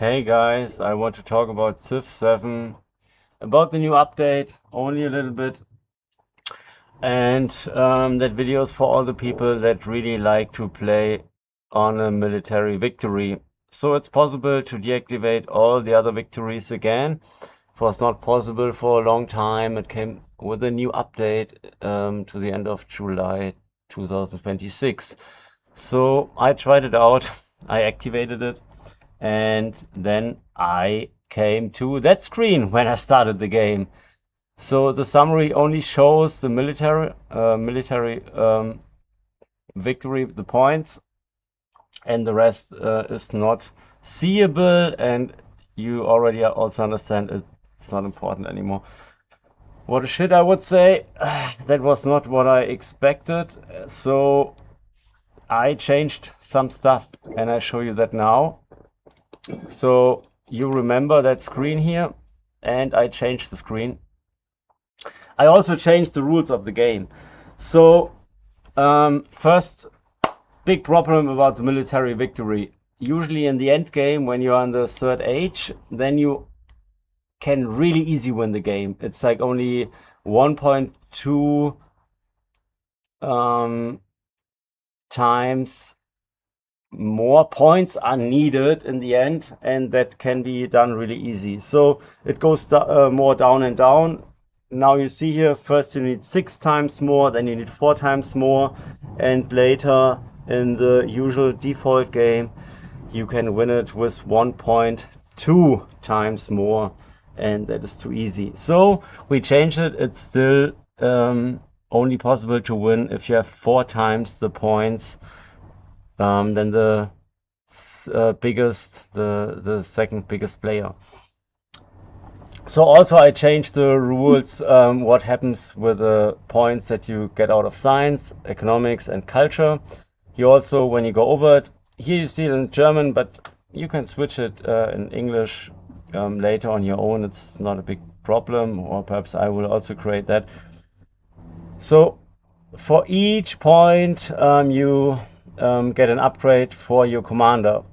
Hey guys, I want to talk about Civ 7, about the new update, only a little bit, and that video is for all the people that really like to play on a military victory. So it's possible to deactivate all the other victories again. It was not possible for a long time. It came with a new update to the end of July 2026. So I tried it out, I activated it, and then I came to that screen when I started the game. So the summary only shows the military victory, the points, and the rest is not seeable, and you already also understand it's not important anymore. What a shit, I would say. That was not what I expected, so I changed some stuff and I show you that now. So you remember that screen here, and I changed the screen. I also changed the rules of the game. So first big problem about the military victory. Usually in the end game, when you're on the third age, then you can really easy win the game. It's like only 1.2 times more points are needed in the end, and that can be done really easy. So it goes more down and down. Now you see here, first you need 6 times more, then you need 4 times more, and later in the usual default game you can win it with 1.2 times more, and that is too easy. So we changed it. It's still only possible to win if you have 4 times the points than the second biggest player. So also I changed the rules, what happens with the points that you get out of science, economics and culture. You also, when you go over it, here you see it in German, but you can switch it in English later on your own. It's not a big problem, or perhaps I will also create that. So for each point you get an upgrade for your commander,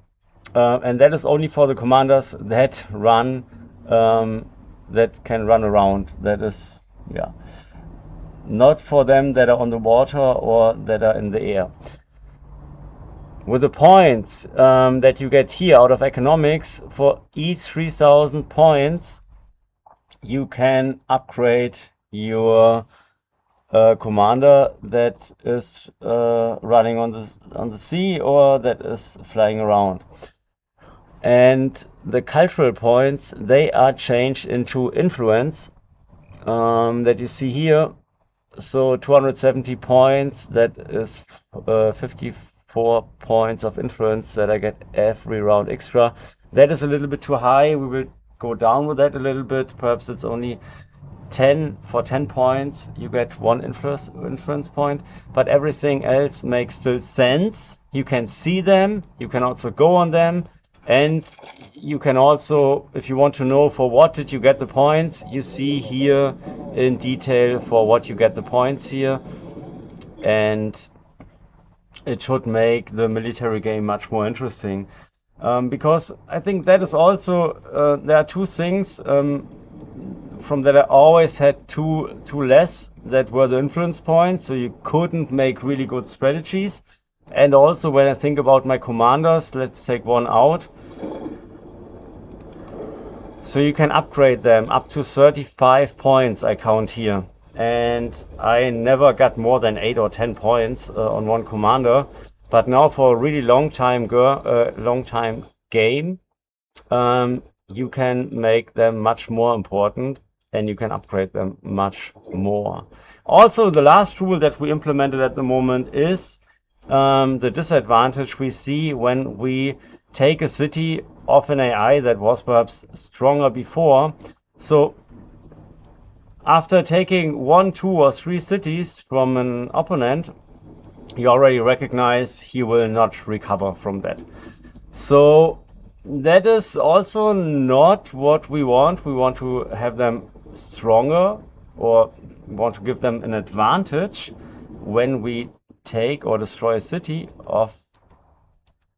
and that is only for the commanders that run that can run around. That is, yeah, not for them that are on the water or that are in the air. With the points that you get here out of economics, for each 3,000 points you can upgrade your commander that is running on the sea or that is flying around. And the cultural points, they are changed into influence, that you see here. So 270 points, that is 54 points of influence that I get every round extra. That is a little bit too high. We will go down with that a little bit. Perhaps it's only 10 for 10 points you get 1 influence point, but everything else makes still sense. You can see them, you can also go on them, and you can also, if you want to know for what did you get the points, you see here in detail for what you get the points here, and it should make the military game much more interesting, because I think that is also there are two things from that I always had two less, that were the influence points, so you couldn't make really good strategies. And also when I think about my commanders, let's take one out. So you can upgrade them up to 35 points, I count here. And I never got more than 8 or 10 points on one commander. But now for a really long time game, you can make them much more important, and you can upgrade them much more. Also, the last rule that we implemented at the moment is the disadvantage we see when we take a city of an AI that was perhaps stronger before. So after taking 1, 2 or 3 cities from an opponent, you already recognize he will not recover from that. So that is also not what we want. We want to have them stronger, or want to give them an advantage when we take or destroy a city of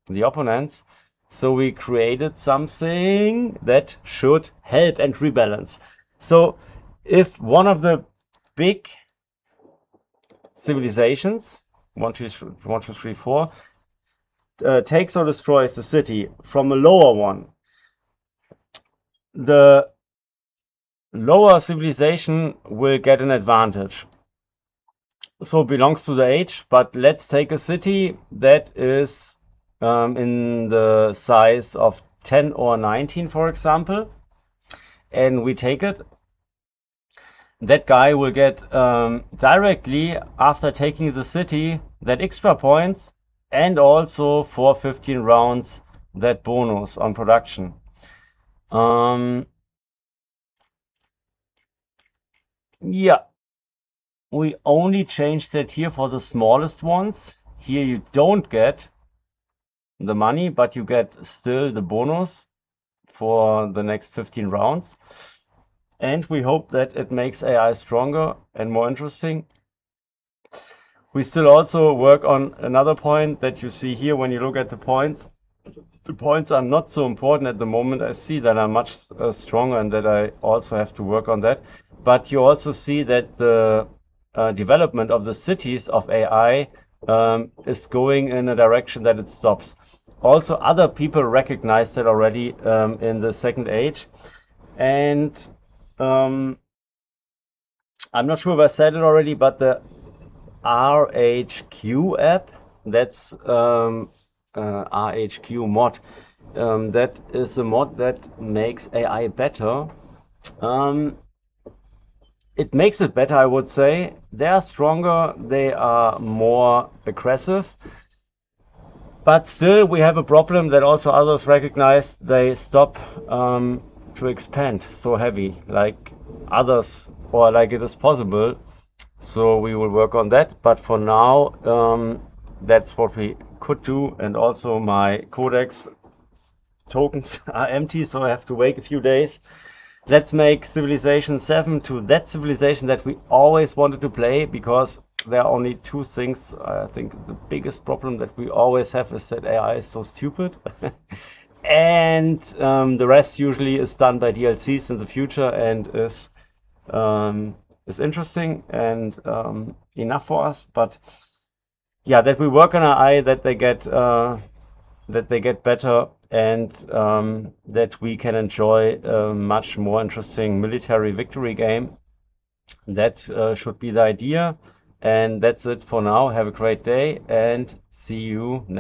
the opponents. So we created something that should help and rebalance. So if one of the big civilizations, 1, 2, 3, 4, takes or destroys the city from a lower one, the lower civilization will get an advantage. So it belongs to the age, but let's take a city that is in the size of 10 or 19, for example, and we take it. That guy will get directly after taking the city that extra points, and also for 15 rounds that bonus on production. Yeah, we only changed that here for the smallest ones. Here you don't get the money, but you get still the bonus for the next 15 rounds. And we hope that it makes AI stronger and more interesting. We still also work on another point that you see here when you look at the points. The points are not so important at the moment. I see that I'm much stronger and that I also have to work on that. But you also see that the development of the cities of AI is going in a direction that it stops. Also, other people recognize that already in the second age. And I'm not sure if I said it already, but the RHQ app, that's RHQ mod, that is a mod that makes AI better. It makes it better, I would say. They are stronger, they are more aggressive. But still, we have a problem that also others recognize. They stop to expand so heavy, like others, or like it is possible. So we will work on that. But for now, that's what we could do. And also my codex tokens are empty, so I have to wait a few days. Let's make Civilization 7 to that civilization that we always wanted to play, because there are only two things. I think the biggest problem that we always have is that AI is so stupid. And the rest usually is done by DLCs in the future and is interesting and enough for us. But yeah, that we work on AI, that they get better, and that we can enjoy a much more interesting military victory game. That should be the idea. And that's it for now. Have a great day and see you next